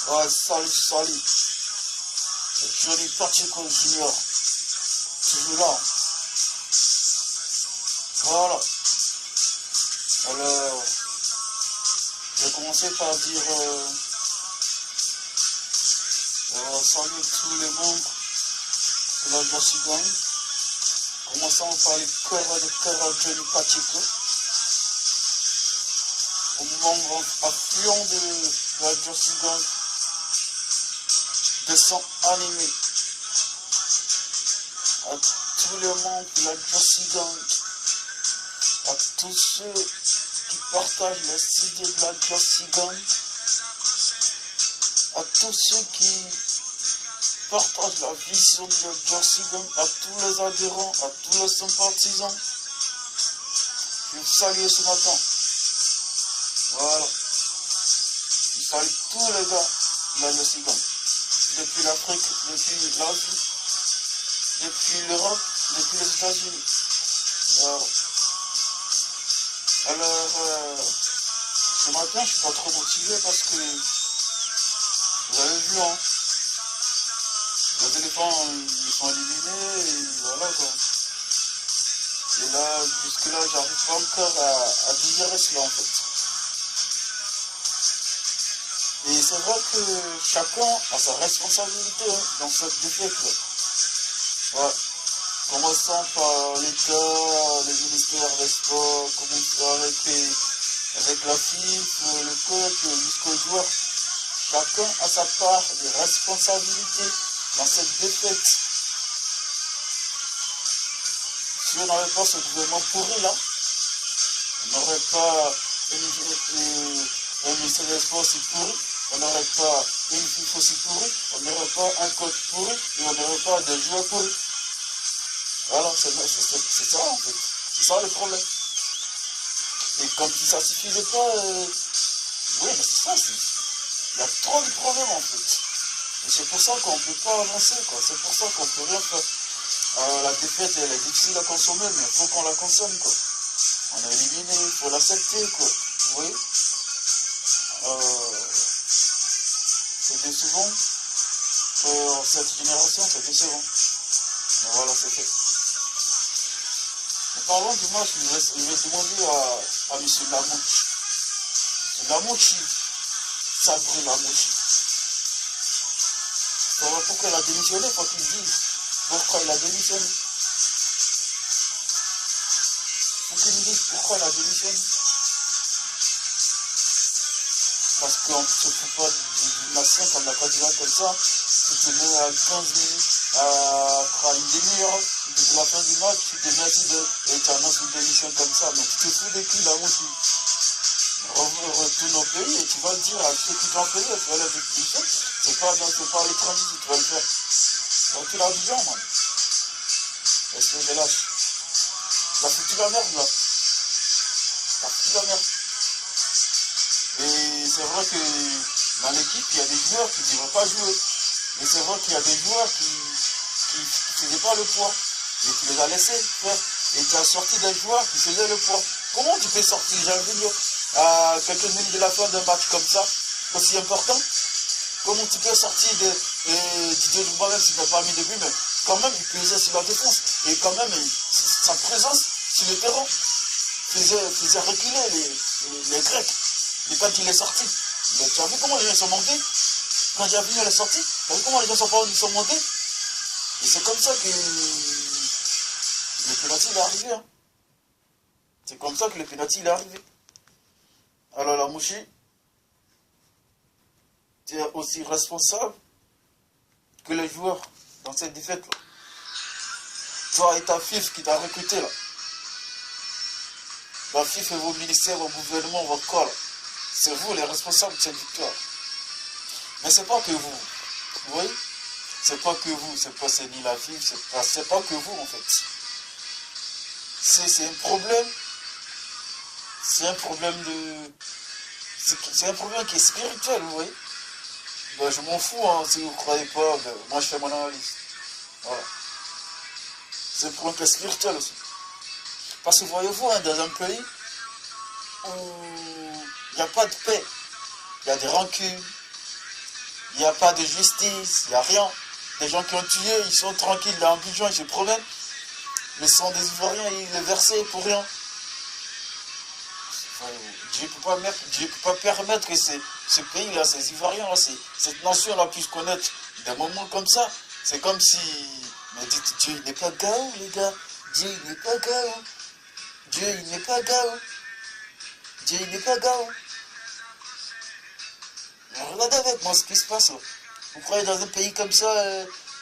Ouais, salut, salut. Johnny Pacheco Junior. Toujours là. Voilà. Alors, je vais commencer par dire salut tous les membres de la Jersey Gang. Commençons par les cœurs de Johnny Pacheco. Aux membres affluents de la Jersey Gang. Dessins animés. À tous les membres de la Jersey Gang. À tous ceux qui partagent les idées de la Jersey Gang. À tous ceux qui partagent la vision de la Jersey Gang. À tous les adhérents, à tous les sympathisants. Je vous salue ce matin. Voilà. Je salue tous les gars de la Jersey Gang. Depuis l'Afrique, depuis l'Asie, depuis l'Europe, depuis les États-Unis. Voilà. Alors, ce matin, je suis pas trop motivé parce que vous avez vu, hein, les éléphants, ils sont éliminés, et voilà quoi. Et là, jusque-là, j'arrive pas encore à digérer cela en fait. Et c'est vrai que chacun a sa responsabilité hein, dans cette défaite-là. Ouais. Commençons par l'État, les ministères des Sports, commençons avec la FIFA, le coach, jusqu'aux joueurs. Chacun a sa part de responsabilité dans cette défaite. Si on n'avait pas ce gouvernement pourri là, on n'aurait pas un ministère des Sports si pourri, on n'aurait pas une FIFA aussi pourrie, on n'aurait pas un coach pourri et on n'aurait pas des joueurs pourris. Voilà, c'est ça en fait. C'est ça le problème. Et comme si ça ne suffisait pas, oui, mais c'est ça, il y a trop de problèmes en fait. Et c'est pour ça qu'on ne peut pas avancer, quoi. C'est pour ça qu'on ne peut rien faire. La défaite, elle est difficile à consommer, mais il faut qu'on la consomme, quoi. On est éliminé, il faut l'accepter, quoi. Vous voyez c'est décevant. Pour cette génération, c'est décevant. Mais voilà, c'est fait. Mais parlons du match, je vais demander à M. Lamouchi. M. Lamouchi, Sabri Lamouchi. Pourquoi il a démissionné, il faut qu'il dise pourquoi il a démissionné. Il faut qu'il me dise pourquoi il a démissionné. Parce qu'on ne se fout pas d'une nation comme la Côte d'Ivoire comme ça. Tu te mets à 15 minutes, à une demi-heure de la fin du match, tu te mets assis et tu annonces une démission comme ça. Donc tu te fous de qui là-haut, tu retournes au pays et tu vas le dire à ceux qui t'ont payé, tu vas leur dire c'est pas l'étranger que tu vas le faire. Donc tu l'as dit, man. Est-ce que je lâche? La foutu la merde là. La foutu la merde. Et c'est vrai que dans l'équipe, il y a des joueurs qui ne devraient pas jouer. Et c'est vrai qu'il y a des joueurs qui ne faisaient pas le poids. Et tu les as laissés faire. Et tu as sorti des joueurs qui faisaient le poids. Comment tu peux sortir Jean-Vigno à quelques minutes de la fin d'un match comme ça, aussi important? Comment tu peux sortir Didier Drogba, même s'il n'a pas mis de but, mais quand même il pesait sur la défense. Et quand même, sa présence sur le terrain faisait reculer les Grecs. Et quand il est sorti, ben, tu as vu comment les gens sont montés? Quand Javinho est sorti, tu as vu comment les gens sont montés? Et c'est comme ça que le penalty est arrivé. Hein. C'est comme ça que le penalty est arrivé. Alors la Mouchi, tu es aussi responsable que les joueurs dans cette défaite-là. Toi et ta FIF qui t'a recruté là. La FIF et vos ministères, vos gouvernements, votre corps là. C'est vous les responsables de cette victoire. Mais c'est pas que vous. Vous voyez? C'est pas que vous. C'est ni la FIF, c'est pas que vous en fait. C'est un problème. C'est un problème de. C'est un problème qui est spirituel, vous voyez? Ben, je m'en fous, hein, si vous ne croyez pas, ben, moi je fais mon analyse. Voilà. C'est un problème qui est spirituel aussi. Parce que voyez-vous, hein, dans un pays où il n'y a pas de paix, il y a des rancunes, Il n'y a pas de justice, il n'y a rien. Les gens qui ont tué, ils sont tranquilles dans Abidjan, je promets. Le sang des Ivoiriens, il est versé pour rien. Dieu ne peut pas permettre que ce pays-là, ces Ivoiriens-là, cette nation-là puisse connaître des moments comme ça. C'est comme si... Mais dites, Dieu il n'est pas Gao, les gars. Dieu il n'est pas Gao. Dieu il n'est pas Gao. Dieu il n'est pas Gao. Mais regardez avec moi ce qui se passe. Vous croyez dans un pays comme ça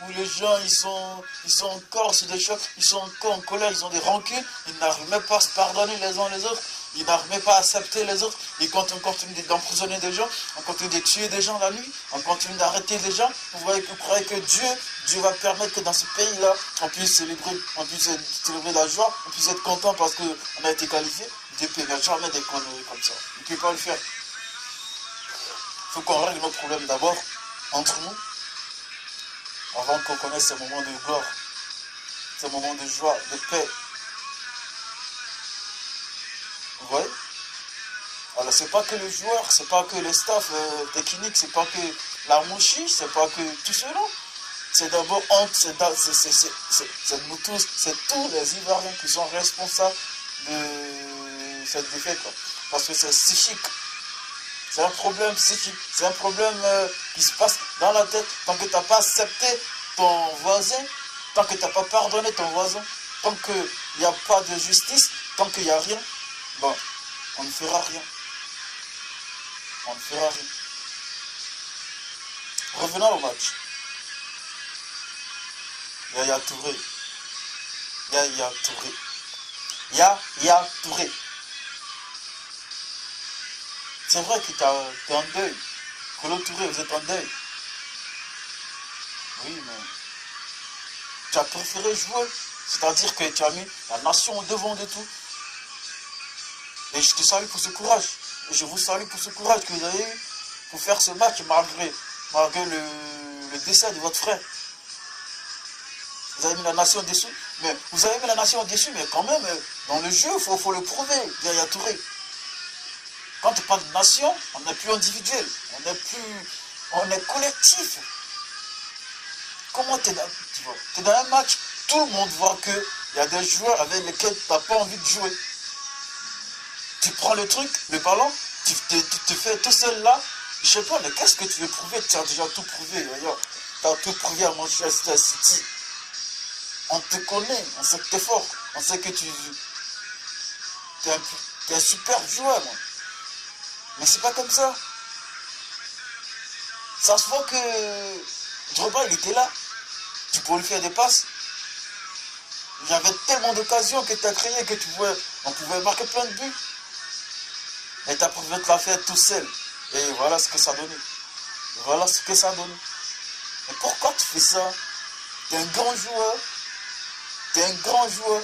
où les gens ils sont encore sur des chocs, ils sont encore en colère, ils ont des rancunes, ils n'arrivent même pas à se pardonner les uns les autres, ils n'arrivent même pas à accepter les autres, et quand on continue d'emprisonner des gens, on continue de tuer des gens la nuit, on continue d'arrêter des gens, vous croyez que Dieu va permettre que dans ce pays-là, on puisse célébrer la joie, on puisse être content parce qu'on a été qualifié. Dieu ne peut jamais des conneries comme ça. Il ne peut pas le faire. Il faut qu'on règle nos problèmes d'abord entre nous, avant qu'on connaisse ces moments de gloire, ces moments de joie, de paix. Vous voyez? Alors c'est pas que le joueur, c'est pas que le staff technique, c'est pas que la mouchiche, c'est pas que tout cela. C'est d'abord c'est nous tous, c'est tous les Ivoiriens qui sont responsables de cette défaite. Quoi. Parce que c'est psychique. C'est un problème psychique. C'est un problème qui se passe dans la tête. Tant que tu n'as pas accepté ton voisin, tant que tu n'as pas pardonné ton voisin, tant qu'il n'y a pas de justice, tant qu'il n'y a rien, bon, on ne fera rien. On ne fera rien. Revenons au match. Yaya Touré. Yaya Touré. Yaya Touré. C'est vrai que tu es en deuil. Kolo Touré, vous êtes en deuil. Oui, mais tu as préféré jouer. C'est-à-dire que tu as mis la nation au devant de tout. Et je te salue pour ce courage. Et je vous salue pour ce courage que vous avez eu pour faire ce match malgré le décès de votre frère. Vous avez mis la nation dessus. Mais vous avez mis la nation dessus, mais quand même, dans le jeu, il faut le prouver, Yaya Touré. Quand on parle de nation, on n'est plus individuel, on est collectif. Comment tu es dans un match, tout le monde voit qu'il y a des joueurs avec lesquels tu n'as pas envie de jouer. Tu prends le truc, le ballon, tu te fais tout seul là, je sais pas, mais qu'est-ce que tu veux prouver? Tu as déjà tout prouvé, tu as tout prouvé à Manchester City. On te connaît, on sait que tu es fort, on sait que tu es un super joueur. Man. Mais c'est pas comme ça. Ça se voit que Drogba, il était là. Tu pouvais lui faire des passes. Il y avait tellement d'occasions que tu as créées que on pouvait marquer plein de buts. Mais tu as préféré te la faire tout seul. Et voilà ce que ça donnait. Voilà ce que ça donne. Mais pourquoi tu fais ça? Tu es un grand joueur. Tu es un grand joueur.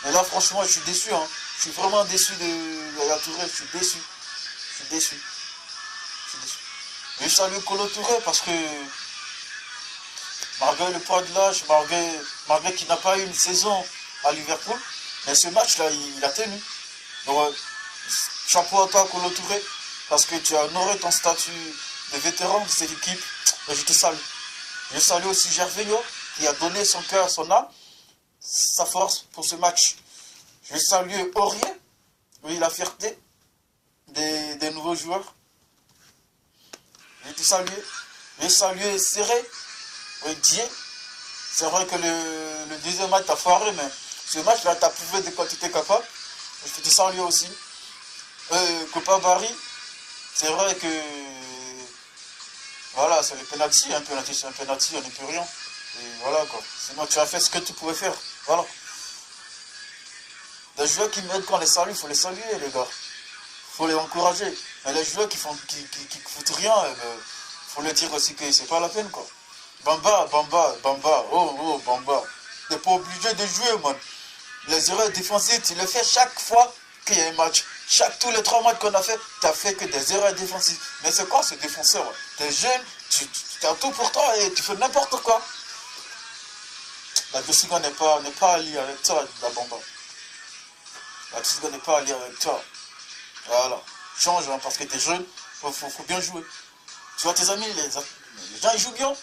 Mais là, franchement, je suis déçu. Hein. Je suis vraiment déçu de Yaya Touré. Je suis déçu. Je suis déçu. Je suis déçu. Mais je salue Kolo Touré parce que malgré le poids de l'âge, malgré qu'il n'a pas eu une saison à Liverpool, mais ce match-là, il a tenu. Donc, chapeau à toi, Kolo Touré, parce que tu as honoré ton statut de vétéran de cette équipe. Et je te salue. Je salue aussi Gervinho, qui a donné son cœur, son âme, sa force pour ce match. Je salue Aurier, oui, la fierté des nouveaux joueurs. Je te salue. Je salue Serré, oui, Dieu. C'est vrai que le deuxième match t'a foiré, mais ce match-là, tu as prouvé de quoi tu étais capable. Je te salue aussi. Copa Barry, c'est vrai que voilà, c'est le penalty, un penalty, c'est un penalty, on n'y peut rien. Et voilà quoi. Sinon tu as fait ce que tu pouvais faire. Voilà. Les joueurs qui m'aident quand on les salue, il faut les saluer les gars. Il faut les encourager. Mais les joueurs qui foutent rien, il faut leur dire aussi que c'est pas la peine quoi. Bamba, oh Bamba. T'es pas obligé de jouer man. Les erreurs défensives, tu les fais chaque fois qu'il y a un match. Tous les 3 matchs qu'on a fait, tu n'as fait que des erreurs défensives. Mais c'est quoi ce défenseur? Tu es jeune, tu as tout pour toi et tu fais n'importe quoi. La Dosiga n'est pas alliée avec toi, la Bamba. La Dosiga n'est pas alliée avec toi. Voilà. Change hein, parce que tu es jeune, faut bien jouer. Tu vois tes amis, les gens ils jouent bien.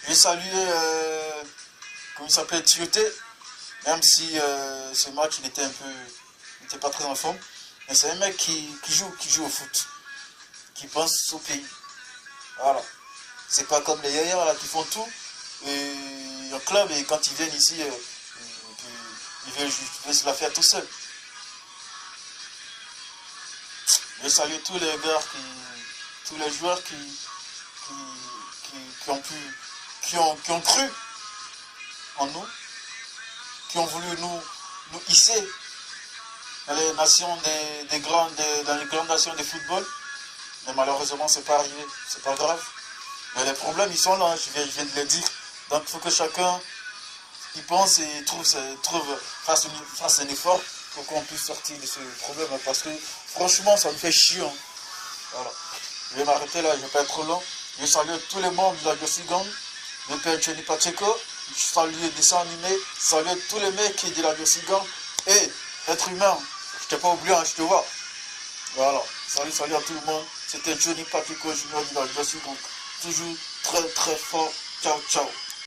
Je vais saluer, comment il s'appelle, Tioté, même si ce match il était il n'était pas très en forme. Mais c'est un mec qui joue au foot, qui pense au pays. Voilà. C'est pas comme les yaya là qui font tout en club et quand ils viennent ici, ils veulent se la faire tout seul. Je salue tous les gars tous les joueurs qui ont cru en nous, qui ont voulu nous hisser dans les nations dans les grandes nations de football. Mais malheureusement, c'est pas arrivé, c'est pas grave. Mais les problèmes, ils sont là, je viens de le dire. Donc il faut que chacun y pense et fasse un effort pour qu'on puisse sortir de ce problème. Parce que franchement, ça me fait chier. Hein. Voilà. Je vais m'arrêter là, je ne vais pas être trop long. Je salue tous les membres de la Diosigang, le père Johnny Pacheco. Je salue les dessins animés, je salue tous les mecs de la Diosigang. Et être humain, je t'ai pas oublié, hein, je te vois. Voilà. Salut à tout le monde. C'était Johnny Pacheco Junior de la Diosigang. Toujours très très fort. Ciao, ciao.